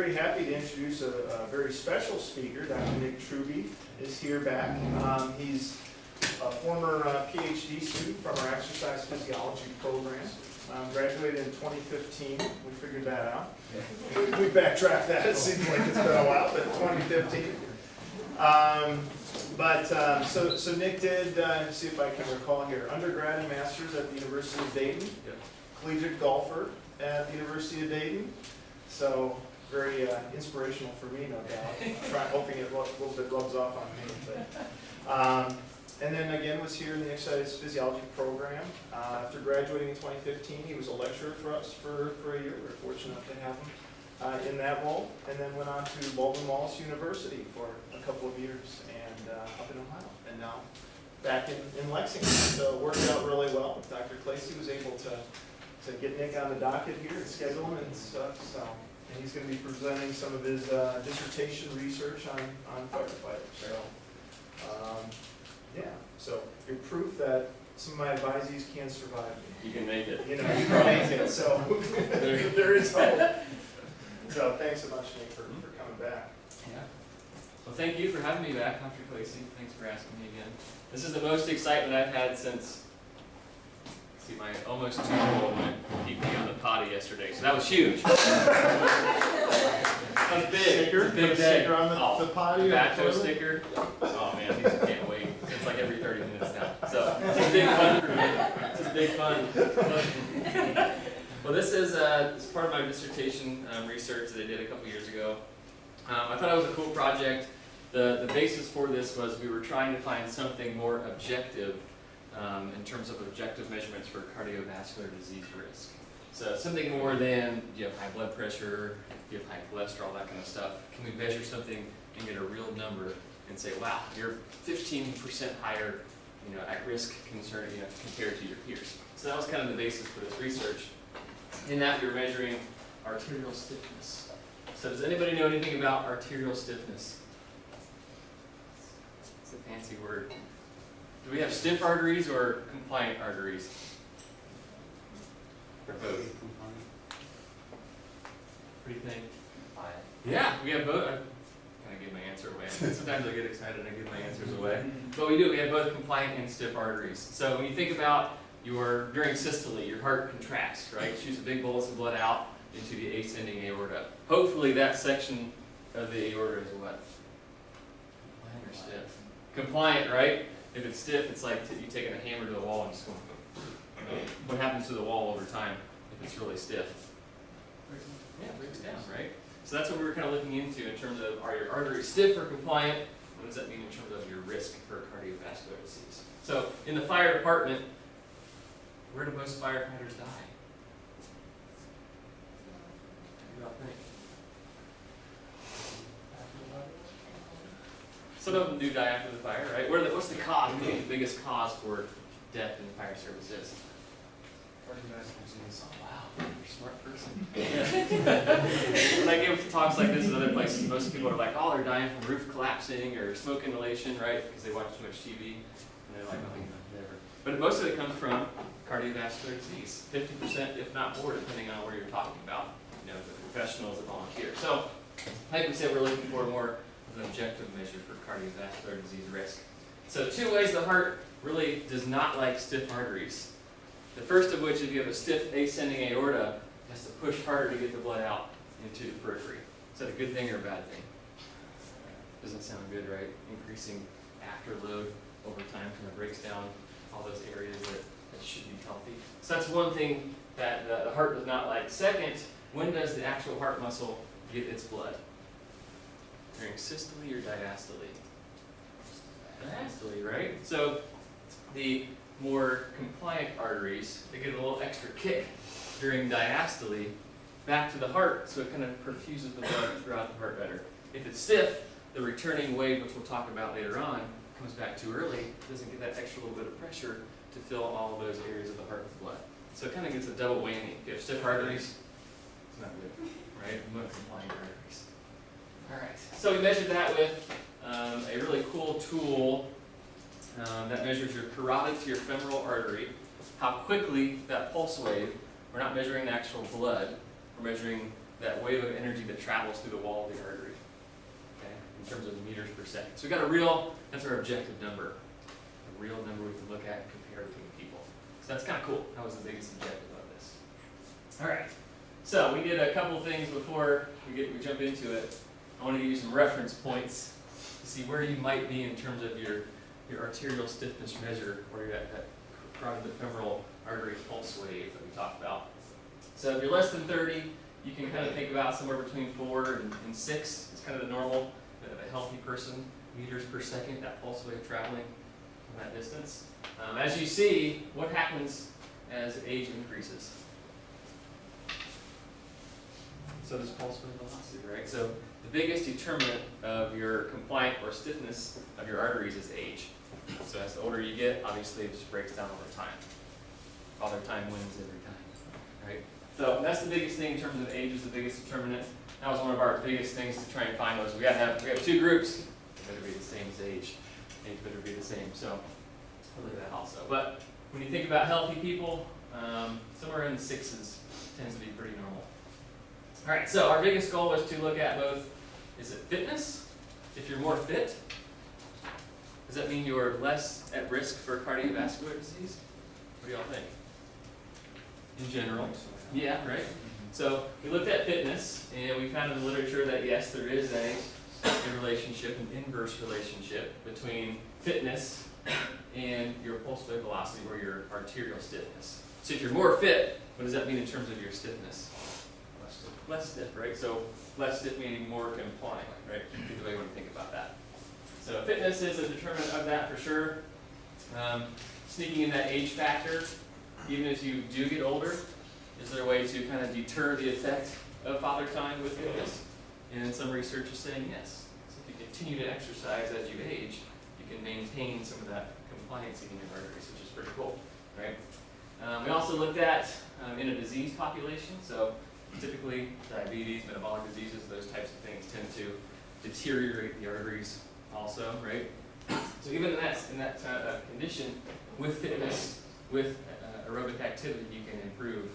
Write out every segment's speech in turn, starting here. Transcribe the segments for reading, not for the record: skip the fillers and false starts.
very happy to introduce a very special speaker. Dr. Nick Truby is here back. He's a former PhD student from our exercise physiology program. Graduated in 2015. We figured that out. We backtracked that. It seems like it's been a while, but 2015. So Nick did, see if I can recall here, undergrad and master's at the University of Dayton. Yep. Collegiate Golfer at the University of Dayton. So very inspirational for me, no doubt. Hoping it a little bit rubs off on me. But, and then again was here in the exercise physiology program. After graduating in 2015, he was a lecturer for us for a year. We were fortunate enough to have him in that role. And then went on to Baldwin-Wallace University for a couple of years and up in Ohio. And now back in Lexington. So it worked out really well. Dr. Clacy was able to get Nick on the docket here and schedule him and stuff. So, and he's going to be presenting some of his dissertation research on firefighters. So, yeah. So you're proof that some of my advisees can survive me. You can make it. You know, you can make it. So there is hope. So thanks so much, Nick, for coming back. Yeah. Well, thank you for having me back, Dr. Clacy. Thanks for asking me again. This is the most excitement I've had since. See, my almost 2-year-old went pee on the potty yesterday, so that was huge. That was big. Sticker? It's a big day. Sticker on the potty? Backhoe sticker. Oh man, these can't wait. It's like every 30 minutes now. So this is big fun for me. This is big fun. Well, this is part of my dissertation research that I did a couple years ago. I thought it was a cool project. The basis for this was we were trying to find something more objective in terms of objective measurements for cardiovascular disease risk. So something more than, do you have high blood pressure, do you have high cholesterol, that kind of stuff. Can we measure something and get a real number and say, wow, you're 15% higher, at risk compared to your peers. So that was kind of the basis for this research. In that we were measuring arterial stiffness. So does anybody know anything about arterial stiffness? It's a fancy word. Do we have stiff arteries or compliant arteries? Or both? What do you think? Yeah, we have both. I kind of give my answer away. Sometimes I get excited and I give my answers away. But we do. We have both compliant and stiff arteries. So when you think about during systole, your heart contracts, right? It shoots a big bolus of blood out into the ascending aorta. Hopefully that section of the aorta is what? Compliant or stiff? Compliant, right? If it's stiff, it's like you taking a hammer to the wall and just going. What happens to the wall over time if it's really stiff? Yeah, it breaks down, right? So that's what we were kind of looking into in terms of, are your arteries stiff or compliant? What does that mean in terms of your risk for cardiovascular disease? So in the fire department, where do most firefighters die? What do you all think? Some of them do die after the fire, right? What's the cause? What do you think the biggest cause for death in the fire service is? Oh, wow, you're a smart person. When I give talks like this at other places, most people are like, oh, they're dying from roof collapsing or smoke inhalation, right? Because they watch too much TV. And they're like, oh, whatever. But most of it comes from cardiovascular disease. 50%, if not more, depending on where you're talking about, the professionals that volunteer. So, like we said, we're looking for more of an objective measure for cardiovascular disease risk. So 2 ways the heart really does not like stiff arteries. The first of which, if you have a stiff ascending aorta, it has to push harder to get the blood out into the periphery. Is that a good thing or a bad thing? Doesn't sound good, right? Increasing afterload over time kind of breaks down all those areas that should be healthy. So that's one thing that the heart does not like. Second, when does the actual heart muscle get its blood? During systole or diastole? Diastole, right? So the more compliant arteries, they get a little extra kick during diastole back to the heart, so it kind of perfuses the blood throughout the heart better. If it's stiff, the returning wave, which we'll talk about later on, comes back too early, doesn't get that extra little bit of pressure to fill all of those areas of the heart with blood. So it kind of gets a double whammy. If you have stiff arteries, it's not good, right? We want compliant arteries. All right, so we measured that with a really cool tool that measures your carotid to your femoral artery, how quickly that pulse wave, we're not measuring the actual blood, we're measuring that wave of energy that travels through the wall of the artery, okay, in terms of meters per second. So we got a real, that's our objective number, a real number we can look at and compare between people. So that's kind of cool. That was the biggest objective of this. All right. So we did a couple things before we jump into it. I want to give you some reference points to see where you might be in terms of your arterial stiffness measure, where you're at that carotid femoral artery pulse wave that we talked about. So if you're less than 30, you can kind of think about somewhere between 4 and 6. It's kind of the normal of a healthy person, meters per second, that pulse wave traveling from that distance. As you see, what happens as age increases? So does pulse wave velocity, right? So the biggest determinant of your compliant or stiffness of your arteries is age. So as the older you get, obviously it just breaks down over time. Father time wins every time, right? So that's the biggest thing in terms of age is the biggest determinant. That was one of our biggest things to try and find was we have 2 groups. They better be the same as age. Age better be the same. So we'll look at that also. But when you think about healthy people, somewhere in the 6s tends to be pretty normal. All right, so our biggest goal was to look at both, is it fitness? If you're more fit, does that mean you're less at risk for cardiovascular disease? What do y'all think? In general? Yeah, right? So we looked at fitness, and we found in the literature that yes, there is a relationship, an inverse relationship between fitness and your pulse wave velocity or your arterial stiffness. So if you're more fit, what does that mean in terms of your stiffness? Less stiff, right? So less stiff meaning more compliant, right? Either way you want to think about that. So fitness is a determinant of that for sure. Sneaking in that age factor, even as you do get older, is there a way to kind of deter the effect of father time with fitness? And some research is saying yes. So if you continue to exercise as you age, you can maintain some of that compliance in your arteries, which is pretty cool, right? We also looked at in a disease population, so typically diabetes, metabolic diseases, those types of things tend to deteriorate the arteries also, right? So even in that condition, with fitness, with aerobic activity, you can improve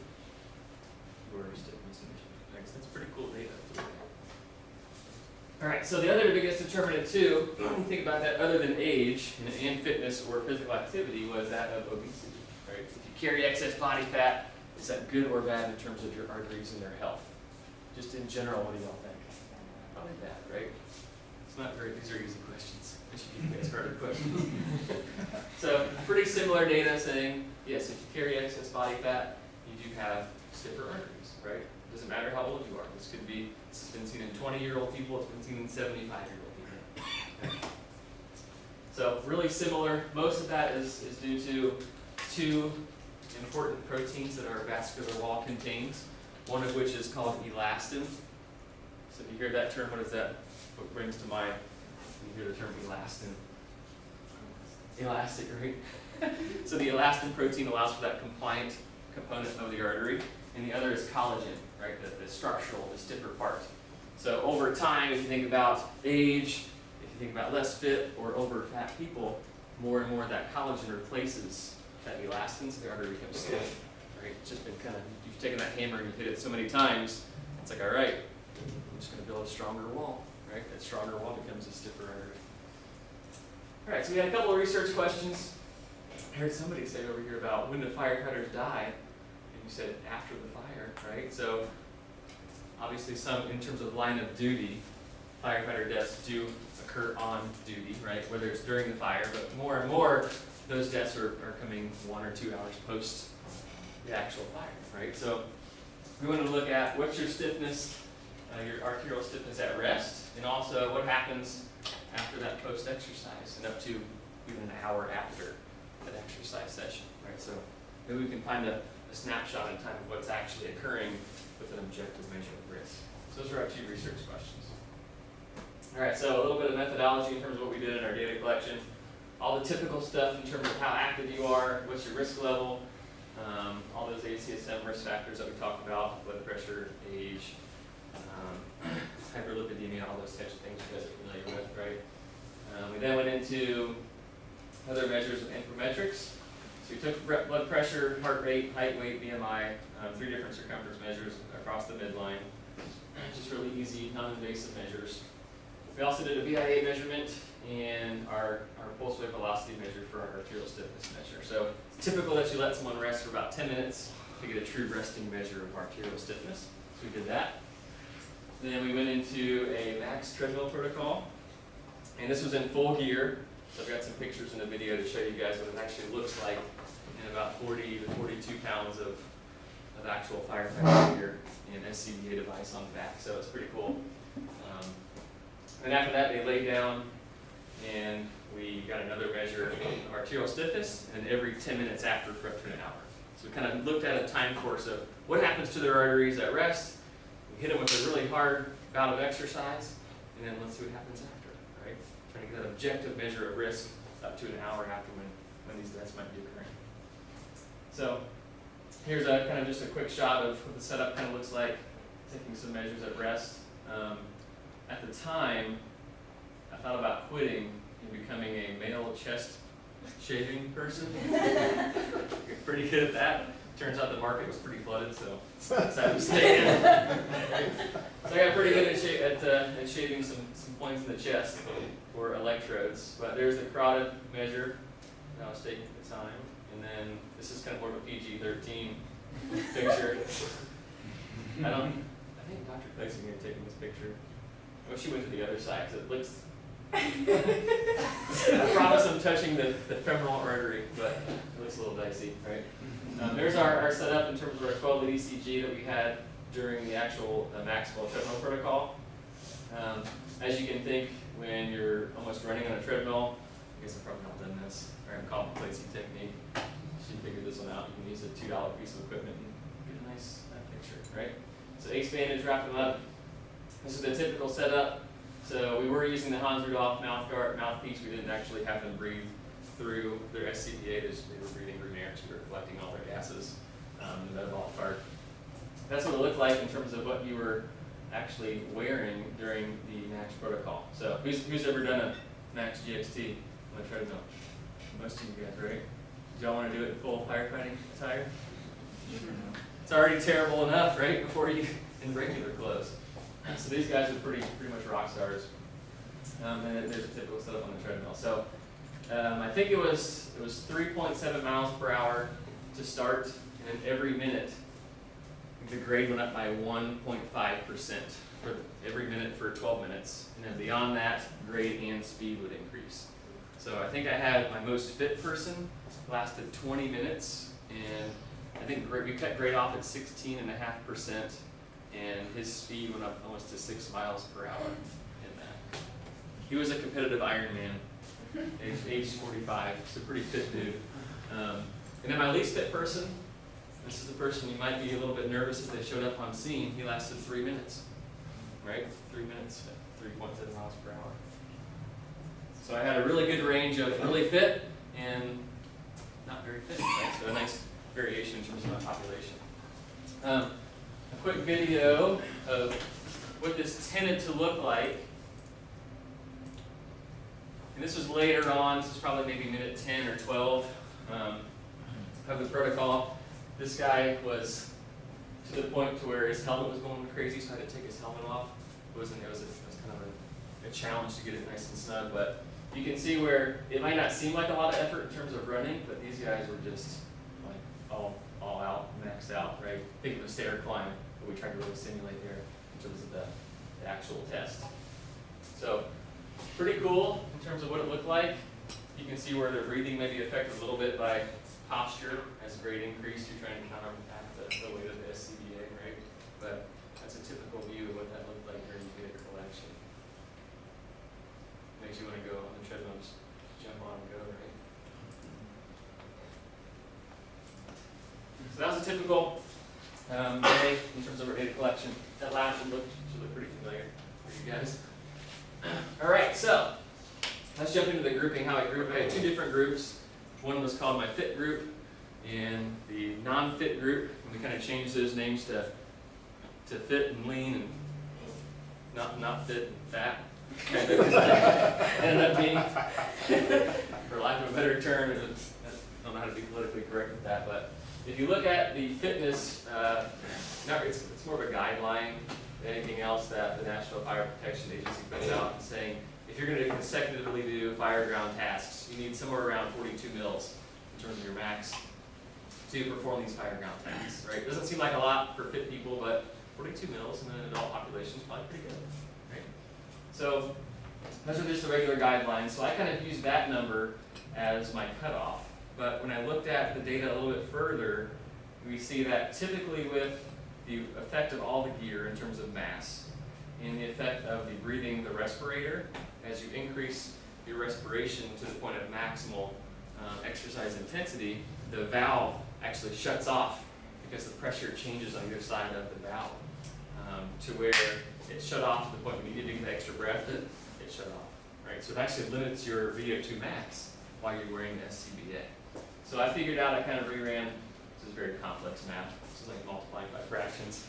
your stiffness condition. Right? So that's pretty cool data to look at. All right, so the other biggest determinant too, when you think about that other than age and fitness or physical activity, was that of obesity, right? If you carry excess body fat, is that good or bad in terms of your arteries and their health? Just in general, what do y'all think? Probably bad, right? It's not very, these are easy questions. I should give you guys harder questions. So pretty similar data saying, yes, if you carry excess body fat, you do have stiffer arteries, right? Doesn't matter how old you are. This has been seen in 20-year-old people, it's been seen in 75-year-old people. Okay. So really similar. Most of that is due to 2 important proteins that our vascular wall contains, one of which is called elastin. So if you hear that term, what what brings to mind when you hear the term elastin? Elastic, right? So the elastin protein allows for that compliant component of the artery, and the other is collagen, right? The structural, the stiffer part. So over time, if you think about age, if you think about less fit or over fat people, more and more that collagen replaces that elastin, so the artery becomes stiff, right? It's just been kind of, you've taken that hammer and you've hit it so many times, it's like, all right, I'm just going to build a stronger wall, right? That stronger wall becomes a stiffer artery. All right, so we had a couple of research questions. I heard somebody say over here about when do firefighters die, and you said after the fire, right? So obviously some, in terms of line of duty, firefighter deaths do occur on duty, right? Whether it's during the fire, but more and more, those deaths are coming 1 or 2 hours post the actual fire, right? So we want to look at what's your stiffness, your arterial stiffness at rest, and also what happens after that post-exercise and up to even an hour after that exercise session, right? So maybe we can find a snapshot in time of what's actually occurring with an objective measure of risk. So those are our 2 research questions. All right, so a little bit of methodology in terms of what we did in our data collection. All the typical stuff in terms of how active you are, what's your risk level, all those ACSM risk factors that we talked about, blood pressure, age, hyperlipidemia, all those types of things you guys are familiar with, right? We then went into other measures of anthropometrics. So we took blood pressure, heart rate, height, weight, BMI, 3 different circumference measures across the midline. just really easy, non-invasive measures. We also did a VIA measurement and our pulse wave velocity measure for our arterial stiffness measure. So it's typical that you let someone rest for about 10 minutes to get a true resting measure of arterial stiffness. So we did that. Then we went into a max treadmill protocol. And this was in full gear. So I've got some pictures in the video to show you guys what it actually looks like in about 40 to 42 pounds of actual firefighting gear and SCBA device on the back. So it's pretty cool. And after that, they laid down and we got another measure of arterial stiffness, and every 10 minutes after for up to an hour. So we kind of looked at a time course of what happens to their arteries at rest. We hit them with a really hard bout of exercise, and then let's see what happens after, right? Trying to get an objective measure of risk up to an hour after when these deaths might be occurring. So here's a kind of just a quick shot of what the setup kind of looks like, taking some measures at rest. At the time, I thought about quitting and becoming a male chest shaving person. Pretty good at that. Turns out the market was pretty flooded, so I decided to stay in. So I got pretty good at shaving some points in the chest for electrodes. But there's the carotid measure that I was taking at the time. And then this is kind of more of a PG-13 picture. I think Dr. Clayson may have taken this picture. Well, she went to the other side because it looks. I promise I'm touching the femoral artery, but it looks a little dicey, right? There's our setup in terms of our 12-lead ECG that we had during the actual maximal treadmill protocol. As you can think, when you're almost running on a treadmill, I guess I've probably not done this. I'm compensating technique. She figured this one out. You can use a $2 piece of equipment and get a nice picture, right? So ace bandage, wrap them up. This is the typical setup. So we were using the Hans Rudolph mouthpiece. We didn't actually have them breathe through their SCBA. They were breathing through air, so we were collecting all their gases in the metabolic part. That's what it looked like in terms of what you were actually wearing during the max protocol. So who's ever done a max GXT on a treadmill? Most of you guys, right? Do y'all want to do it in full firefighting attire? It's already terrible enough, right? Before you in regular clothes. So these guys are pretty much rock stars. And then there's a typical setup on the treadmill. So I think it was 3.7 miles per hour to start, and then every minute the grade went up by 1.5% for every minute for 12 minutes. And then beyond that, grade and speed would increase. So I think I had my most fit person lasted 20 minutes, and I think we cut grade off at 16.5%. And his speed went up almost to 6 miles per hour in that. He was a competitive Ironman, age 45, so pretty fit dude. And then my least fit person, this is the person you might be a little bit nervous if they showed up on scene. He lasted 3 minutes, right? 3 minutes at 3.7 miles per hour. So I had a really good range of really fit and not very fit, right? So a nice variation in terms of my population. A quick video of what this tended to look like. And this was later on, this is probably maybe minute 10 or 12 of the protocol. This guy was to the point to where his helmet was going crazy, so I had to take his helmet off. It was kind of a challenge to get it nice and snug, but you can see where it might not seem like a lot of effort in terms of running, but these guys were just like all out, maxed out, right? Think of a stair climb that we tried to really simulate there in terms of the actual test. So pretty cool in terms of what it looked like. You can see where their breathing may be affected a little bit by posture. As grade increase, you're trying to counteract the weight of the SCBA, right? But that's a typical view of what that looked like during the data collection. Makes you want to go on the treadmill, just jump on and go, right? So that was a typical day in terms of our data collection. That lab should look pretty familiar for you guys. All right, so let's jump into the grouping, how I group. I had two different groups. One was called my fit group and the non-fit group. And we kind of changed those names to fit and lean and not fit and fat. Ended up being, for lack of a better term, I don't know how to be politically correct with that, but if you look at the fitness, it's more of a guideline anything else that the National Fire Protection Agency puts out, and saying if you're going to consecutively do fire ground tasks, you need somewhere around 42 mils in terms of your max to perform these fire ground tasks, right? It doesn't seem like a lot for fit people, but 42 mils in an adult population is probably pretty good, right? So those are just the regular guidelines. So I kind of use that number as my cutoff. But when I looked at the data a little bit further, we see that typically with the effect of all the gear in terms of mass, and the effect of the breathing the respirator, as you increase your respiration to the point of maximal exercise intensity, the valve actually shuts off because the pressure changes on either side of the valve to where it shut off to the point when you need to get the extra breath, it shut off, right? So it actually limits your VO2 max while you're wearing the SCBA. So I figured out, I kind of reran, this is very complex math, this is like multiplying by fractions.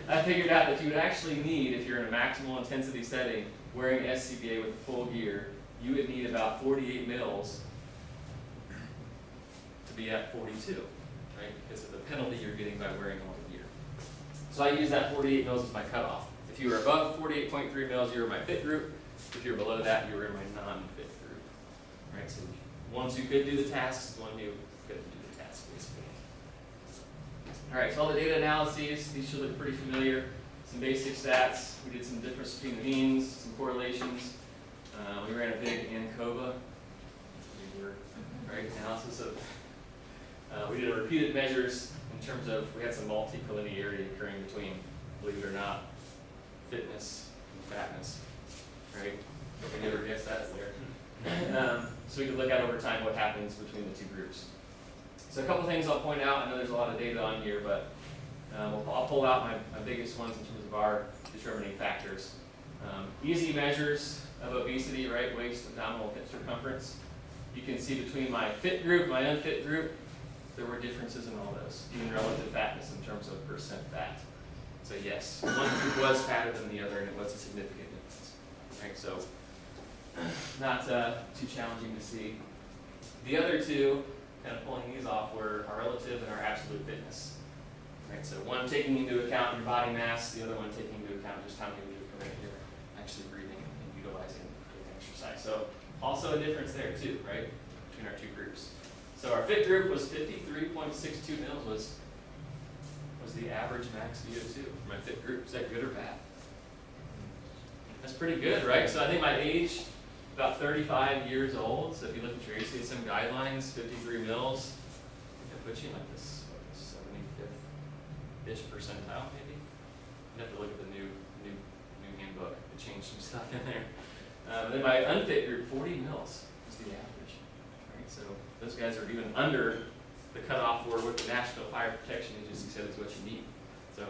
I figured out that you would actually need, if you're in a maximal intensity setting, wearing SCBA with full gear, you would need about 48 mils to be at 42, right? Because of the penalty you're getting by wearing all the gear. So I use that 48 mils as my cutoff. If you were above 48.3 mils, you were in my fit group. If you're below that, you were in my non-fit group, right? So ones who could do the tasks, one who couldn't do the tasks, basically. All right, so all the data analyses, these should look pretty familiar. Some basic stats. We did some difference between the means, some correlations. We ran a big ANCOVA, right, analysis of. We did a repeated measures in terms of, we had some multi-collinearity occurring between, believe it or not, fitness and fatness, right? Nobody ever guessed that's there. So we could look at over time what happens between the two groups. So a couple things I'll point out. I know there's a lot of data on here, but I'll pull out my biggest ones in terms of our determining factors. Easy measures of obesity, right? Waist, abdominal, hip circumference. You can see between my fit group, my unfit group, there were differences in all those, even relative fatness in terms of percent fat. So yes, one group was fatter than the other, and it was a significant difference. Right, so not too challenging to see. The other two, kind of pulling these off, were our relative and our absolute fitness. Right, so one taking into account your body mass, the other one taking into account just how many you're actually breathing and utilizing exercise. So also a difference there too, right, between our two groups. So our fit group was 53.62 mils was the average max VO2 for my fit group. Is that good or bad? That's pretty good, right? So I think my age, about 35 years old. So if you look at your ACSM guidelines, 53 mils, I think that puts you in like this 75th-ish percentile, maybe. You'd have to look at the new handbook to change some stuff in there. Then my unfit group, 40 mils is the average. Right? So those guys are even under the cutoff for what the National Fire Protection Agency said is what you need. So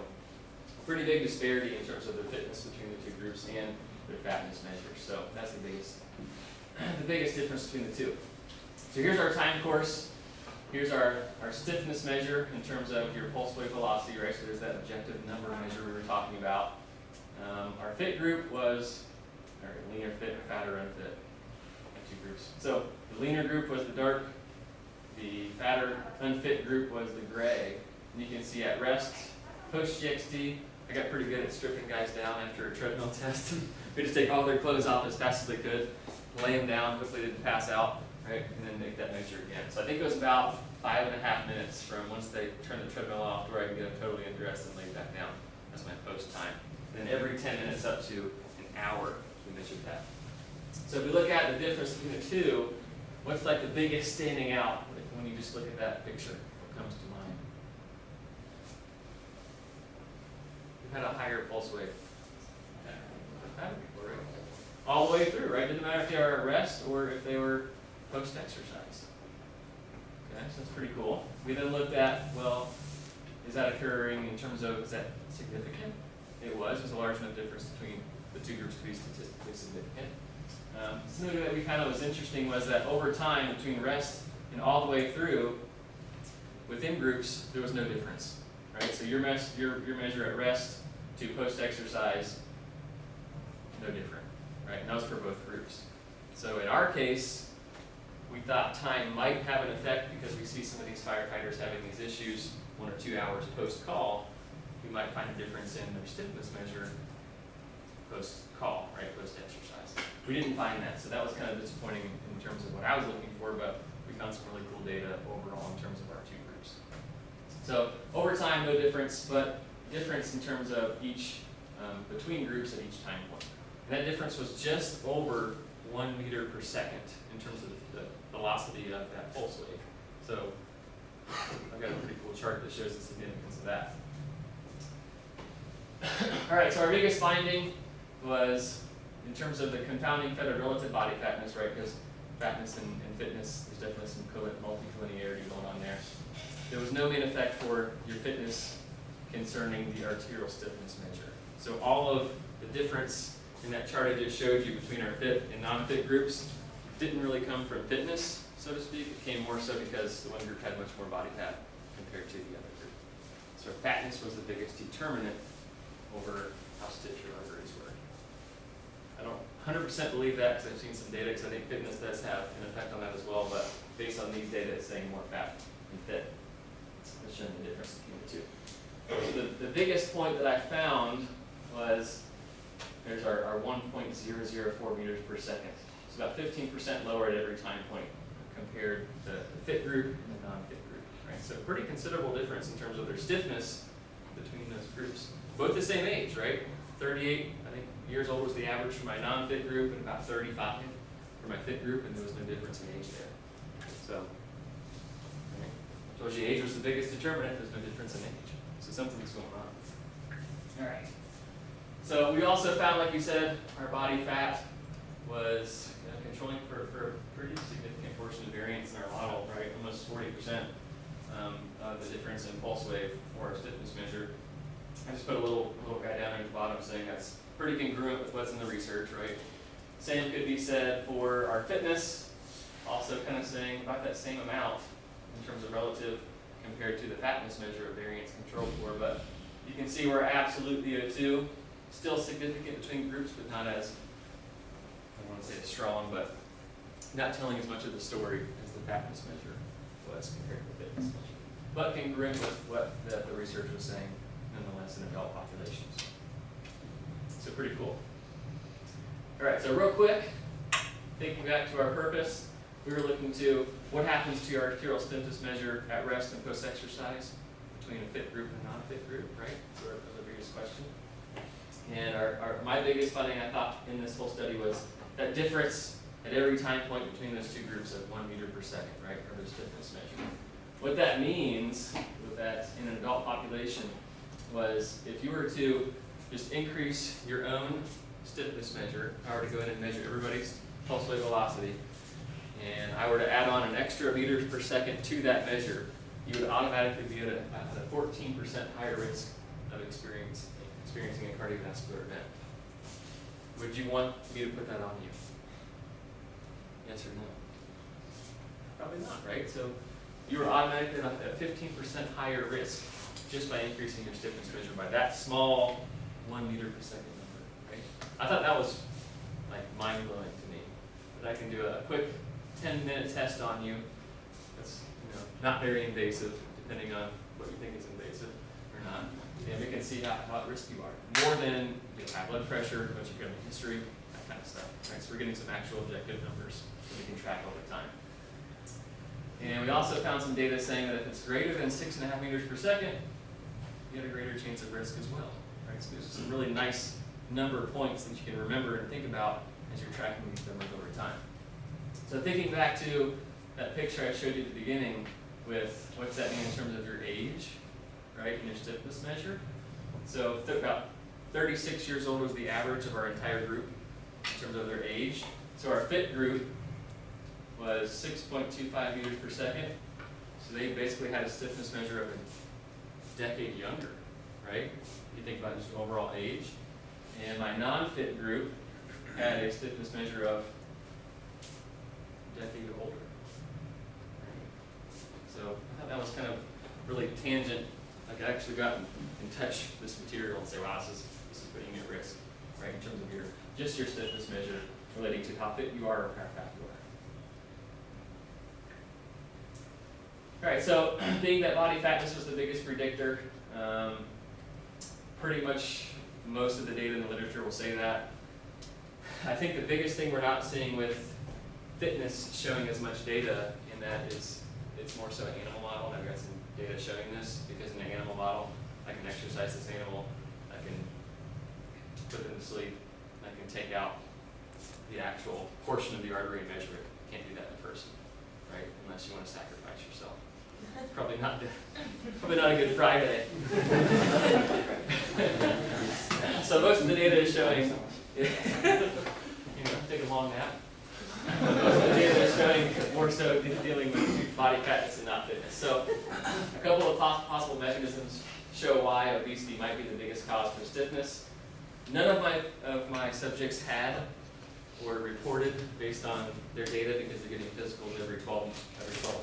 pretty big disparity in terms of the fitness between the two groups and their fatness measures. So that's the biggest difference between the two. So here's our time course. Here's our stiffness measure in terms of your pulse wave velocity, right? So there's that objective number measure we were talking about. Our fit group was leaner fit or fatter unfit. Two groups. So the leaner group was the dark. The fatter unfit group was the gray. And you can see at rest, post GXT, I got pretty good at stripping guys down after a treadmill test. We just take all their clothes off as fast as they could, lay them down, hopefully they didn't pass out, right, and then make that measure again. So I think it was about 5.5 minutes from once they turn the treadmill off to where I can get them totally undressed and laid back down. That's my post time. And then every 10 minutes up to an hour, we measured that. So if we look at the difference between the two, what's like the biggest standing out when you just look at that picture? What comes to mind? Who had a higher pulse wave? People, right? All the way through, right? Didn't matter if they were at rest or if they were post-exercise. Okay, so that's pretty cool. We then looked at, well, is that occurring in terms of, is that significant? It was. There's a large enough difference between the two groups to be statistically significant. Something that we found that was interesting was that over time, between rest and all the way through, within groups, there was no difference, right? So your measure at rest to post-exercise, no different, right? And that was for both groups. So in our case, we thought time might have an effect because we see some of these firefighters having these issues 1 or 2 hours post-call. we might find a difference in their stiffness measure post-call, right, post-exercise. We didn't find that, so that was kind of disappointing in terms of what I was looking for, but we found some really cool data overall in terms of our two groups. So over time, no difference, but difference in terms of each, between groups at each time point. And that difference was just over 1 meter per second in terms of the velocity of that pulse wave. So I've got a pretty cool chart that shows the significance of that. All right, so our biggest finding was in terms of the confounding fed relative body fatness, right? Because fatness and fitness, there's definitely some multi-collinearity going on there. There was no main effect for your fitness concerning the arterial stiffness measure. So all of the difference in that chart I just showed you between our fit and non-fit groups didn't really come from fitness, so to speak. It came more so because the one group had much more body fat compared to the other group. So fatness was the biggest determinant over how stiff your arteries were. I don't 100% believe that because I've seen some data, because I think fitness does have an effect on that as well, but based on these data, it's saying more fat than fit. It's showing the difference between the two. So the biggest point that I found was, there's our 1.004 meters per second. It's about 15% lower at every time point compared to the fit group and the non-fit group. Right? So pretty considerable difference in terms of their stiffness between those groups. Both the same age, right? 38, I think, years old was the average for my non-fit group, and about 35 for my fit group, and there was no difference in age there. So, right? I told you age was the biggest determinant. There's no difference in age. So something's going on. All right. So we also found, like we said, our body fat was controlling for a pretty significant portion of variance in our model, right? Almost 40% of the difference in pulse wave for our stiffness measure. I just put a little guy down at the bottom saying that's pretty congruent with what's in the research, right? Same could be said for our fitness, also kind of saying about that same amount in terms of relative compared to the fatness measure of variance control for, but you can see we're absolute VO2, still significant between groups, but not as, I don't want to say as strong, but not telling as much of the story as the fatness measure was compared to the fitness measure. But congruent with what the research was saying, nonetheless, in adult populations. So pretty cool. All right, so real quick, thinking back to our purpose, we were looking to what happens to your arterial stiffness measure at rest and post-exercise between a fit group and a non-fit group, right? So that was our biggest question. And my biggest finding, I thought, in this whole study was that difference at every time point between those two groups of 1 meter per second, right, or the stiffness measure. What that means with that in an adult population was if you were to just increase your own stiffness measure, if I were to go in and measure everybody's pulse wave velocity, and I were to add on an extra meters per second to that measure, you would automatically be at a 14% higher risk of experiencing a cardiovascular event. Would you want me to put that on you? Yes or no? Probably not, right? So you are automatically at a 15% higher risk just by increasing your stiffness measure by that small 1 meter per second number, right? I thought that was like mind-blowing to me. But I can do a quick 10-minute test on you. That's not very invasive, depending on what you think is invasive or not. And we can see how at risk you are. More than high blood pressure, what you've got in history, that kind of stuff. Right? So we're getting some actual objective numbers that we can track over time. And we also found some data saying that if it's greater than 6.5 meters per second, you have a greater chance of risk as well. Right? So there's some really nice number of points that you can remember and think about as you're tracking these numbers over time. So thinking back to that picture I showed you at the beginning with what's that mean in terms of your age, right, and your stiffness measure. So about 36 years old was the average of our entire group in terms of their age. So our fit group was 6.25 meters per second. So they basically had a stiffness measure of a decade younger, right? If you think about just overall age. And my non-fit group had a stiffness measure of a decade older. Right? So I thought that was kind of really tangent. I could actually go out and touch this material and say, wow, this is putting you at risk, right, in terms of your stiffness measure relating to how fit you are or how fat you are. All right, so being that body fatness was the biggest predictor, pretty much most of the data in the literature will say that. I think the biggest thing we're not seeing with fitness showing as much data in that is it's more so an animal model, and I've got some data showing this, because in an animal model, I can exercise this animal, I can put them to sleep, I can take out the actual portion of the artery and measure it. You can't do that in a person, right? Unless you want to sacrifice yourself. Probably not a good Friday. So most of the data is showing, take a long nap. Most of the data is showing more so dealing with body fatness and not fitness. So a couple of possible mechanisms show why obesity might be the biggest cause for stiffness. None of my subjects had or reported based on their data, because they're getting physicals every 12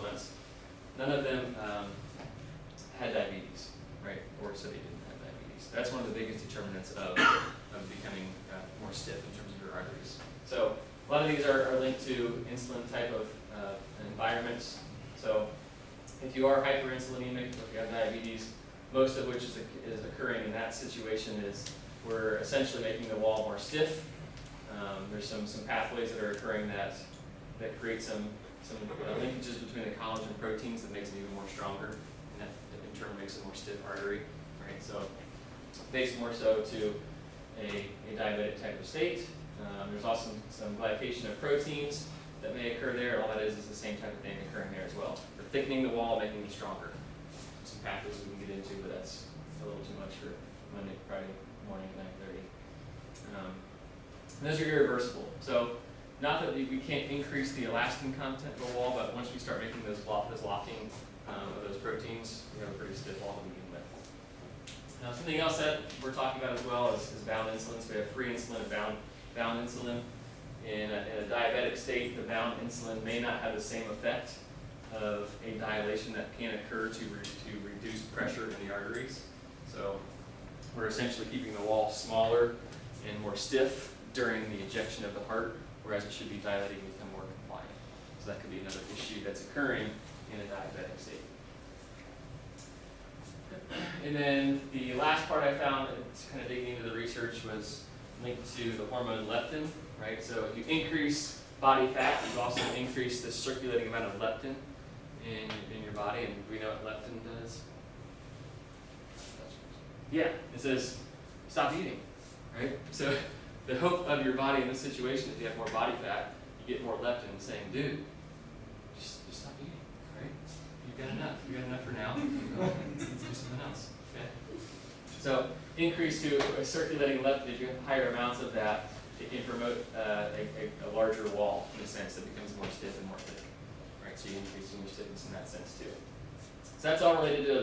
months. None of them had diabetes, right? Or said they didn't have diabetes. That's one of the biggest determinants of becoming more stiff in terms of your arteries. So a lot of these are linked to insulin type of environments. So if you are hyperinsulinemic, or if you have diabetes, most of which is occurring in that situation is we're essentially making the wall more stiff. There's some pathways that are occurring that create some linkages between the collagen proteins that makes it even more stronger, and that in turn makes a more stiff artery, right? So based more so to a diabetic type of state. There's also some glycation of proteins that may occur there. All that is the same type of thing occurring there as well. For thickening the wall, making it stronger. Some pathways we can get into, but that's a little too much for Monday, Friday morning at 9:30. And those are irreversible. So not that we can't increase the elastin content of the wall, but once we start making those locking of those proteins, we have a pretty stiff wall to begin with. Now, something else that we're talking about as well is bound insulin. So we have free insulin and bound insulin. In a diabetic state, the bound insulin may not have the same effect of a dilation that can occur to reduce pressure in the arteries. So we're essentially keeping the wall smaller and more stiff during the ejection of the heart, whereas it should be dilating and become more compliant. So that could be another issue that's occurring in a diabetic state. And then the last part I found, it's kind of digging into the research, was linked to the hormone leptin, right? So if you increase body fat, you also increase the circulating amount of leptin in your body, and we know what leptin does. Yeah, it says stop eating, right? So the hope of your body in this situation, if you have more body fat, you get more leptin saying, dude, just stop eating, right? You've got enough for now. Let's do something else. Okay. So increase to circulating leptin. If you have higher amounts of that, it can promote a larger wall in a sense that becomes more stiff and more thick, right? So you're increasing your stiffness in that sense too. So that's all related to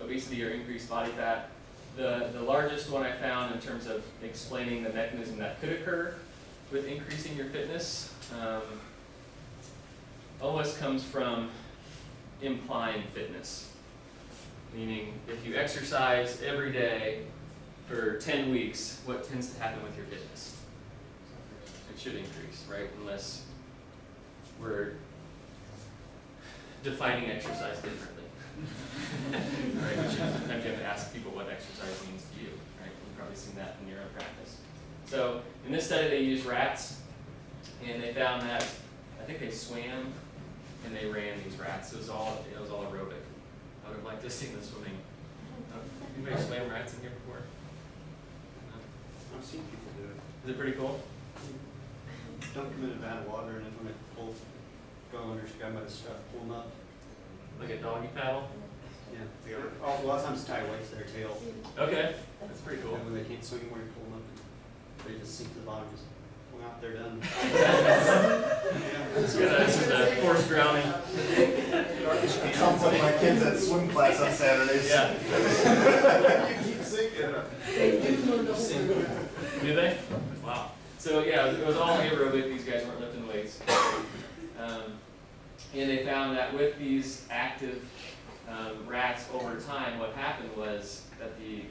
obesity or increased body fat. The largest one I found in terms of explaining the mechanism that could occur with increasing your fitness almost comes from implying fitness. Meaning, if you exercise every day for 10 weeks, what tends to happen with your fitness? It should increase, right? Unless we're defining exercise differently. Right? Sometimes you have to ask people what exercise means to you, right? You've probably seen that in your own practice. So in this study, they used rats, and they found that I think they swam and they ran these rats. It was all aerobic. I would have liked to see them swimming. Anybody swam rats in here before? No? I've seen people do it. Is it pretty cool? Dunk them in a vat of water, and then when it pulls, go under, grab by the stuff, pull them up. Like a doggy paddle? Yeah. A lot of times tie weights to their tail. Okay, that's pretty cool. And when they can't swim anymore, you pull them up, and they just sink to the bottom. Just pull out, they're done. This is a forced drowning. Sounds like my kids at swim class on Saturdays. Yeah. You keep sinking. Do they? Wow. So yeah, it was all aerobic. These guys weren't lifting weights. And they found that with these active rats over time, what happened was that the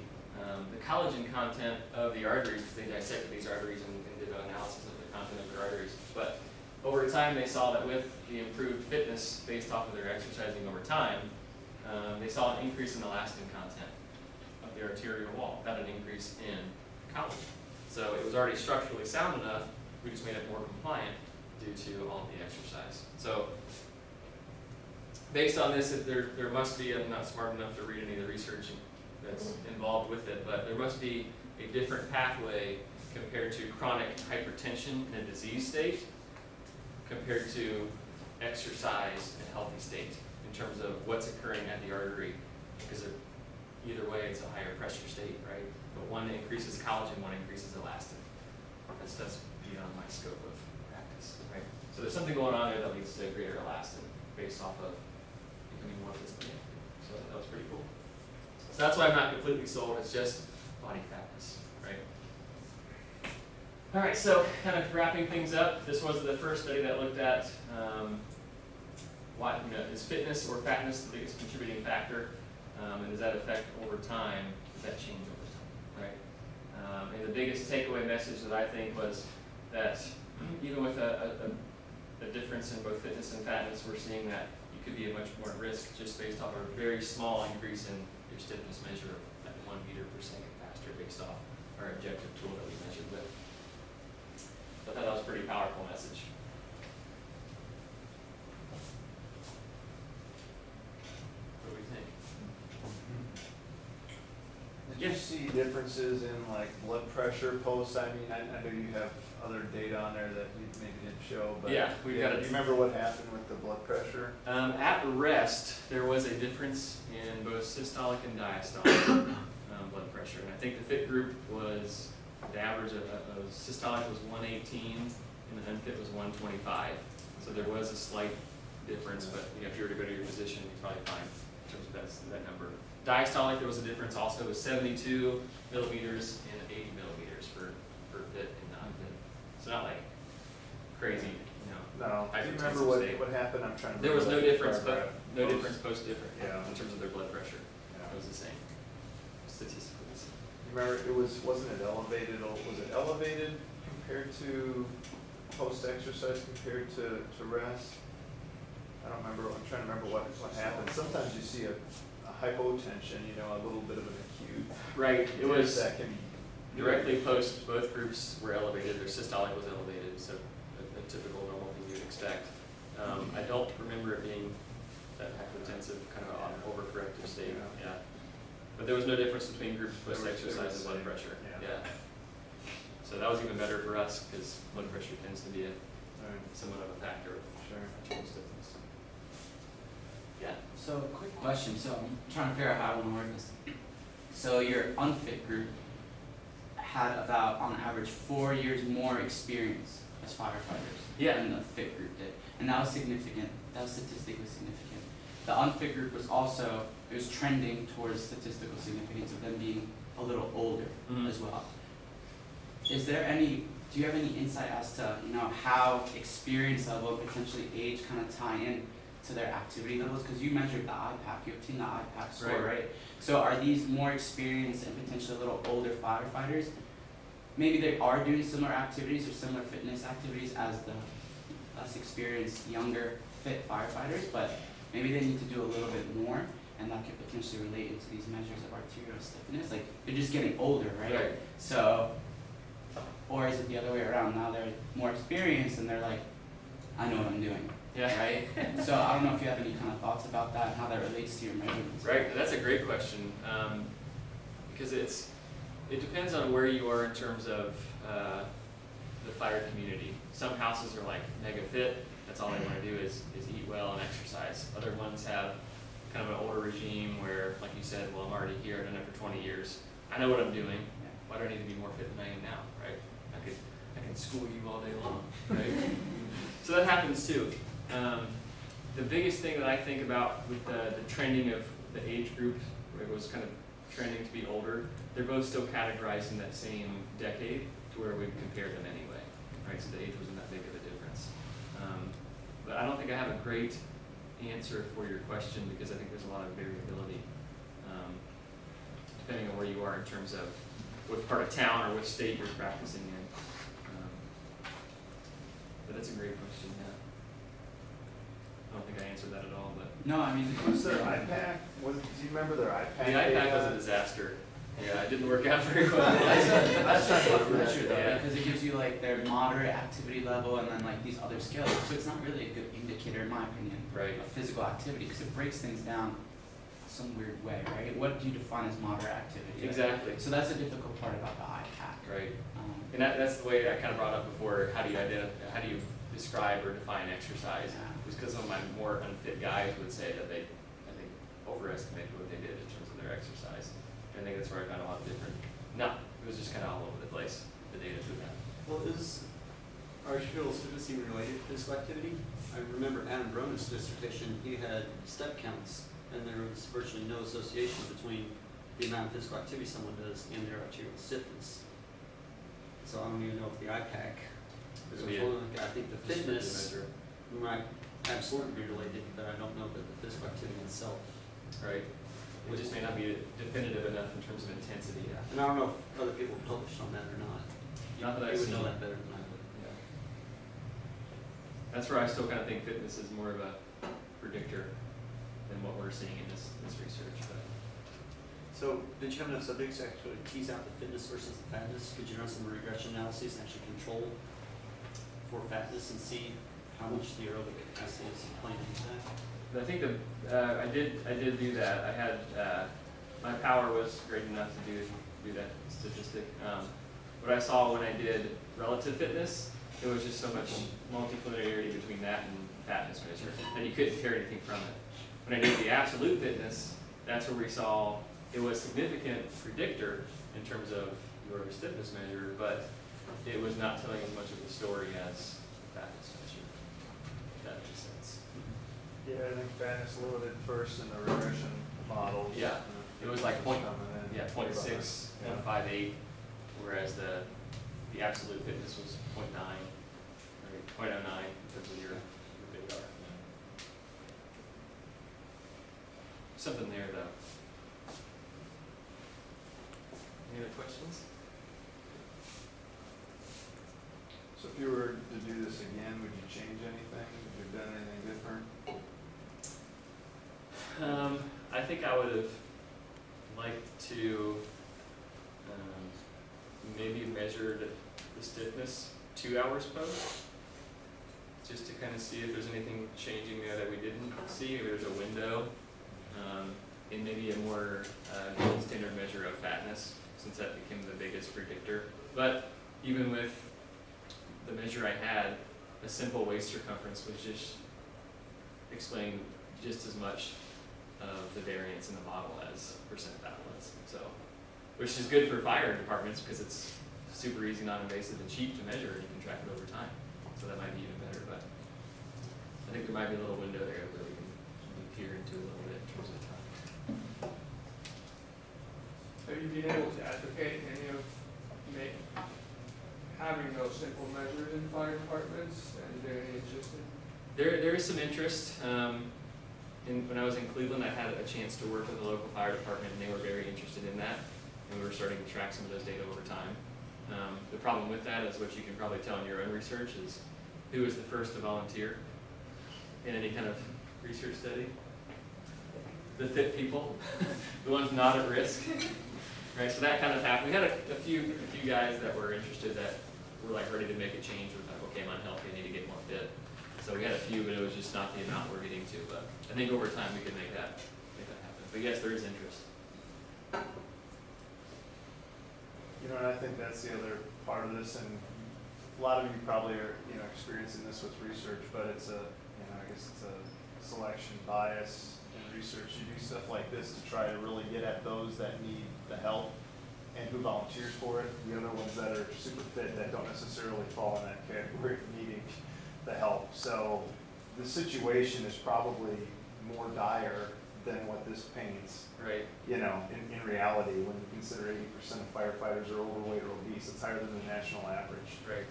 collagen content of the arteries, because they dissected these arteries and did an analysis of the content of their arteries, but over time they saw that with the improved fitness based off of their exercising over time, they saw an increase in elastin content of the arterial wall without an increase in collagen. So it was already structurally sound enough, we just made it more compliant due to all of the exercise. So based on this, there must be, I'm not smart enough to read any of the research that's involved with it, but there must be a different pathway compared to chronic hypertension in a disease state compared to exercise in a healthy state in terms of what's occurring at the artery, because either way it's a higher pressure state, right? But one increases collagen, one increases elastin. That's beyond my scope of practice, right? So there's something going on there that leads to greater elastin based off of becoming more physically active. So that was pretty cool. So that's why I'm not completely sold, it's just body fatness, right? All right, so kind of wrapping things up, this was the first study that looked at is fitness or fatness the biggest contributing factor, and does that affect over time, does that change over time, right? And the biggest takeaway message that I think was that even with a difference in both fitness and fatness, we're seeing that you could be at much more risk just based off a very small increase in your stiffness measure of like 1 meter per second faster based off our objective tool that we measured with. So I thought that was a pretty powerful message. What do we think? Did you see differences in like blood pressure post? I mean, I know you have other data on there that you maybe didn't show, but Yeah, we've got do it. you remember what happened with the blood pressure? At rest, there was a difference in both systolic and diastolic blood pressure. And I think the fit group was, the average of systolic was 118 and the unfit was 125. So there was a slight difference, but you know, if you were to go to your physician, you'd probably find in terms of that number. Diastolic, there was a difference also, it was 72 millimeters and 80 millimeters for fit and unfit. So not like crazy, you know. No. Do you Hypertensive remember state. what happened? I'm trying to. There was no remember difference, that. but no difference post-different Yeah. in terms of their blood pressure. Yeah. It was the same, statistically the same. You remember wasn't it elevated? Was it elevated compared to post-exercise compared to rest? I don't remember. I'm trying to remember what happened. Sometimes you see a hypotension, you know, a little bit of an acute. Right, it was that can directly post, both groups were elevated, their systolic was elevated, so a typical normal thing you'd expect. I don't remember it being that hypotensive, kind of overcorrective state, yeah. But there was no difference between groups post-exercise and blood pressure, yeah. So that was even better for us, because blood pressure tends to be somewhat of a factor of total stiffness. Yeah. So, quick question. So, I'm trying to figure out how I want to word this. So, your unfit group had about, on average, 4 years more experience as firefighters than the fit group did. And that was significant. That was statistically significant. The unfit group was also, it was trending towards statistical significance of them being a little older as well. Is there any, do you have any insight as to, you know, how experience level and potentially age kind of tie in to their activity levels? Because you measured the IPAC, you obtained the IPAC score, right? So are these more experienced and potentially a little older firefighters? Maybe they are doing similar activities or similar fitness activities as the less experienced, younger, fit firefighters, but maybe they need to do a little bit more, and that could potentially relate into these measures of arterial stiffness. Like, they're just getting older, right? So, or is it the other way around? Now they're more experienced and they're like, I know what I'm doing. Yeah. Right? So I don't know if you have any kind of thoughts about that and how that relates to your measurements. Right, that's a great question, because it depends on where you are in terms of the fire community. Some houses are like mega fit, that's all they want to do is eat well and exercise. Other ones have kind of an older regime where, like you said, well, I'm already here, I've done it for 20 years. I know what I'm doing, why do I need to be more fit than I am now, right? I can school you all day long, right? So that happens too. The biggest thing that I think about with the trending of the age group, where it was kind of trending to be older, they're both still categorized in that same decade to where we've compared them anyway, right? So the age wasn't that big of a difference. But I don't think I have a great answer for your question, because I think there's a lot of variability depending on where you are in terms of what part of town or which state you're practicing in. But that's a great question, yeah. I don't think I answered that at all, but No, I mean, Was their IPAC? Do you remember their IPAC? the IPAC was a data? disaster. Yeah, it didn't work out very well. That's not tough measure though, Yeah. because it gives you like their moderate activity level and then like these other skills. So it's not really a good indicator, in my opinion, Right. of physical activity because it breaks things down some weird way, right? What do you define as moderate activity? Exactly. So that's a difficult part about the IPAC. Right. And that's the way I kind of brought up before. How do you describe or define exercise? Yeah. It was because some of my more unfit guys would say that they, I think, overestimated what they did in terms of their exercise. And I think that's where I found a lot of different. No, it was just kind of all over the place. The data to that. Well, is artificial fitness even related to physical activity? I remember Adam Brona's dissertation, he had step counts, and there was virtually no association between the amount of physical activity someone does and their arterial stiffness. So I don't even know if the IPAC is Yeah. I think the Just fitness measure. might absolutely be related, but I don't know that the physical activity itself. Right. It just may not be definitive enough in terms of intensity. And I don't know if other people published on that or not. Not that You I've would know seen. that better than I would. Yeah. That's where I still kind of think fitness is more of a predictor than what we're seeing in this research. But So, did you have enough subjects to actually tease out the fitness versus the fatness? Could you run some regression analyses and actually control for fatness and see how much the aerobic capacity is playing into that? But I think I did do that. I had my power was great enough to do that statistic. What I saw when I did relative fitness, it was just so much multiplicity between that and fatness measure, and you couldn't carry anything from it. When I did the absolute fitness, that's where we saw it was a significant predictor in terms of your stiffness measure, but it was not telling as much of the story as fatness measure. If that makes sense. Yeah, I think fatness loaded first in the regression models. Yeah, it was like point, yeah, Way 0.6, behind. 0.58, whereas the absolute fitness was 0.9, or 0.09 in terms of your big R. Something there though. Any other questions? So if you were to do this again, would you change anything? Would you have done anything different? I think I would have liked to maybe measured the stiffness 2 hours post, just to kind of see if there's anything changing there that we didn't see, if there's a window, and maybe a more gold standard measure of fatness, since that became the biggest predictor. But even with the measure I had, a simple waist circumference was just explained just as much of the variance in the model as percent fat was. So, which is good for fire departments because it's super easy, non-invasive, and cheap to measure, and you can track it over time. So that might be even better. But I think there might be a little window there where we can peer into a little bit in terms of time. Have you been able to advocate any of having those simple measures in fire departments, and is there any interest in? There is some interest. When I was in Cleveland, I had a chance to work with the local fire department, and they were very interested in that, and we were starting to track some of those data over time. The problem with that is what you can probably tell in your own research is who was the first to volunteer in any kind of research study? The fit people, the ones not at risk. Right, so that kind of happened. We had a few guys that were interested that were like ready to make a change. With like, okay, I'm unhealthy, I need to get more fit. So we had a few, but it was just not the amount we're getting to. But I think over time we could make that happen. But yes, there is interest. You know, and I think that's the other part of this, and a lot of you probably are, experiencing this with research, but it's I guess it's a selection bias in research. You do stuff like this to try to really get at those that need the help and who volunteers for it. The other ones that are super fit that don't necessarily fall in that category of needing the help. So the situation is probably more dire than what this paints. Right. In reality, when you consider 80% of firefighters are overweight or obese, it's higher than the national average. Right.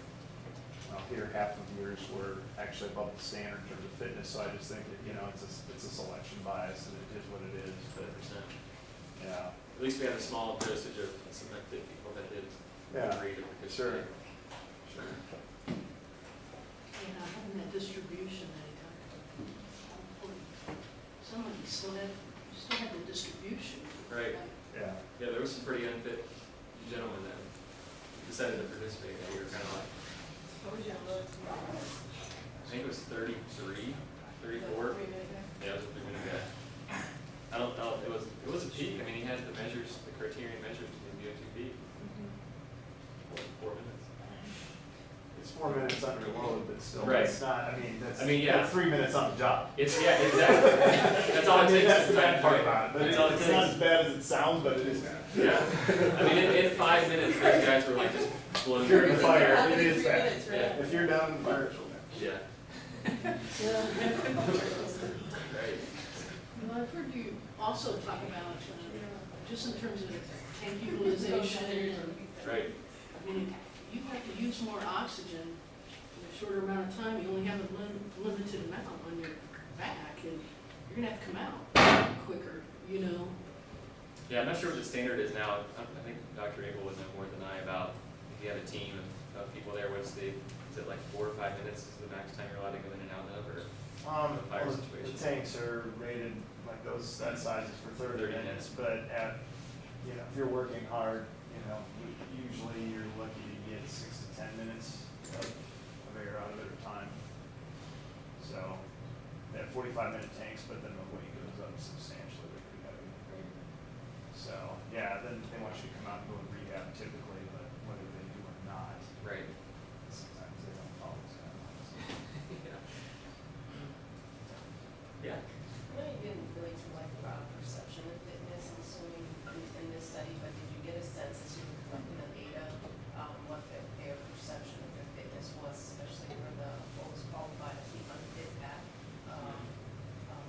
Well, here, half of yours were actually above the standard in terms of fitness, so I just think that, it's a selection bias, and it is what it is, but, 100%. yeah. At least we had a small dosage of some fit people that did Yeah, agree to participate. Sure. Yeah, having that distribution that he talked about. Somebody still had the distribution. Right. Like Yeah. Yeah, there was some pretty unfit gentlemen that decided to participate that year, kind of like, What was your lowest? I think it was 33, 34. Yeah, it was a 3-minute guy. I don't know, it was a peak. I mean, he had the measures, the criterion measures to do the VO2 peak. 4 minutes. It's 4 minutes under load, but still, Right. it's not, I mean, yeah. that's 3 minutes on the job. It's, yeah, exactly. That's all it I mean, takes. that's is the time bad to part do it. about it, but That's all it it's takes. not as bad as it sounds, but it is bad. Yeah. I mean, in 5 minutes, those guys were like just blown. If you're in the away. fire, it is 3 bad. minutes, right? Yeah. If you're down in the fire, it's real bad. Yeah. Right. Well, I've heard you also talk about, just in terms of tank utilization, and, Right. I mean, you have to use more oxygen in a shorter amount of time. You only have a limited amount on your back, and you're gonna have to come out quicker, you know? Yeah, I'm not sure what the standard is now. I think Dr. Abel would know more than I about if you have a team of people there, is it like 4 or 5 minutes is the max time you're allowed to go in and out of, or? The fire Well, situation. the tanks are rated, like that size is for 30 30 minutes, but if you're working hard, usually you're lucky to get 6 to 10 minutes of air out of it at a time. So, they have 45-minute tanks, but then the weight goes up substantially, they're pretty heavy. So, yeah, then they want you to come out and go in rehab typically, but whether they do or not, Right. sometimes they don't follow those guidelines. Yeah. I know you didn't really like about perception of fitness, I'm assuming in this study, but did you get a sense as you were collecting the data, what their perception of their fitness was, especially for the folks qualified as the unfit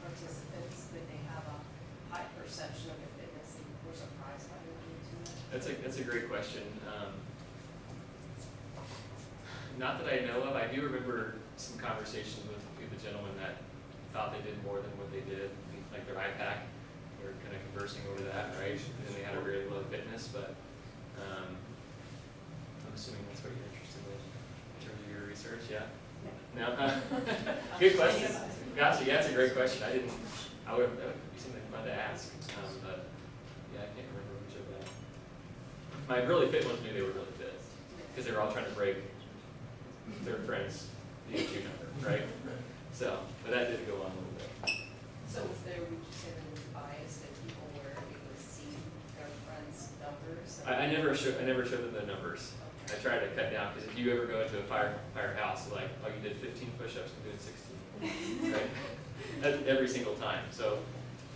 participants? Did they have a high perception of their fitness and were surprised by their ability? That's a great question. Not that I know of. I do remember some conversations with the gentlemen that thought they did more than what they did, like their IPAC. We were kind of conversing over that, right? And they had a very low fitness, but I'm assuming that's what you're interested in terms of your research, yeah? No? Good question. Gotcha, yeah, that's a great question. that would be something fun to ask, but yeah, I can't remember which of that. My really fit ones knew they were really fit, because they were all trying to break their friends' VO2 number, right? So, but that did go on a little bit. So was there, would you say there was bias that people were able to see their friends' numbers? I never showed them the numbers. I tried to cut down, because if you ever go into a firehouse, like, oh, you did 15 push-ups, I'm doing 16, right? Every single time. So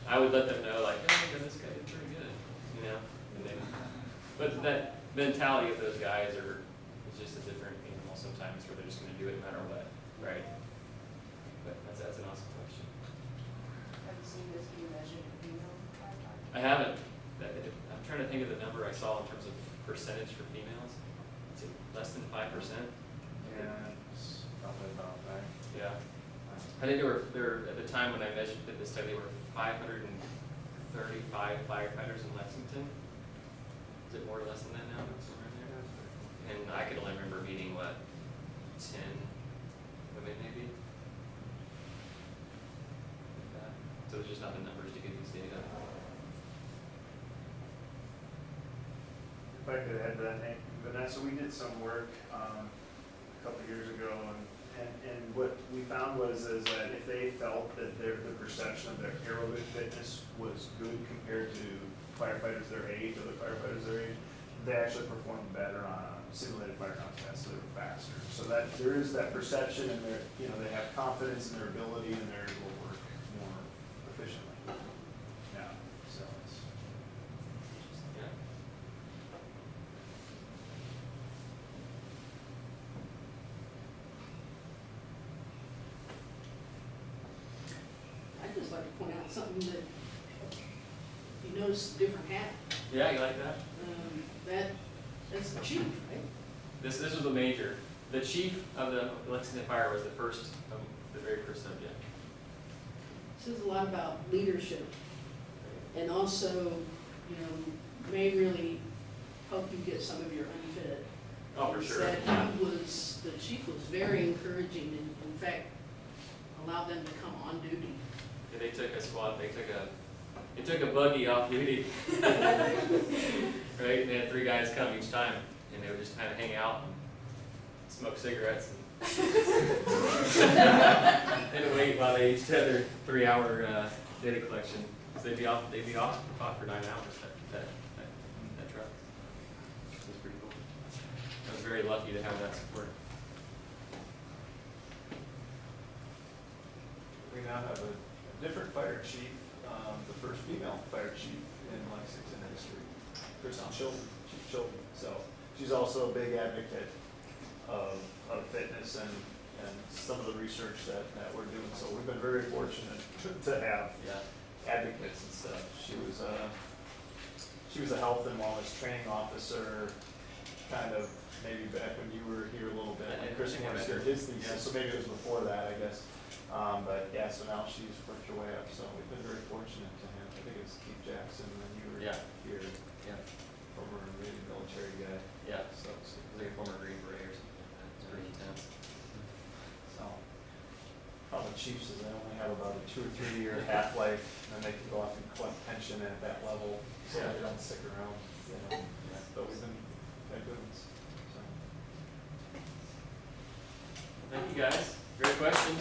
I would let them know, like, oh, this guy did pretty good, And then, but that mentality of those guys is just a different animal sometimes, where they're just going to do it no matter what, right? But that's an awesome question. Have you seen this being measured in female firefighters? I haven't. I'm trying to think of the number I saw in terms of percentage for females. Is it less than 5%? Yeah, it's probably about that. Yeah. I think there were at the time when I did this study, there were 535 firefighters in Lexington. Is it more or less than that now? Somewhere in there? And I could only remember meeting, 10 women maybe? Like that. So there's just not the numbers to get these data. If I could add to that, Hank, Vanessa, we did some work a couple of years ago, and what we found is that if they felt that the perception of their aerobic fitness was good compared to firefighters their age, other firefighters their age, they actually performed better on simulated fire contests, so they were faster. So that there is that perception, and they have confidence in their ability, and they're able to work more efficiently. Yeah, so it's. Yeah. I'd just like to point out something that you notice a different hat. Yeah, you like that? That's the chief, right? This was the major. The chief of the Lexington Fire was the very first subject. Says a lot about leadership, and also, may really help you get some of your unfit. Oh, for sure. Said the chief was very encouraging, and in fact, allowed them to come on duty. Yeah, they took a squad, they took It took a buggy off duty. Right, and they had 3 guys come each time, and they would just kind of hang out and smoke cigarettes and wait while they each had their 3-hour data collection. So they'd be off for 9 hours. That truck. It was pretty cool. I was very lucky to have that support. We now have a different fire chief, the first female fire chief in Lexington history, Kristen Chilton, Chief Chilton. So she's also a big advocate of fitness and some of the research that we're doing. So we've been very fortunate to have advocates and stuff. She was a health and wellness training officer, kind of maybe back when you were here a little bit. Yeah, And Kristen was here, his thesis, Yeah. so maybe it was before that, I guess. But yeah, so now she's worked her way up, so we've been very fortunate to have, I think it was Keith Jackson when you were Yeah. here, Yeah. former really military guy, Yeah. so, Like a former Green Beret or something like that. It's pretty intense. so. Problem with chiefs is they only have about a 2 or 3 year half-life, and then they can go off and collect pension at that level, so Yeah. they don't stick around, you know. But we've been good ones, so. Thank you guys. Great questions.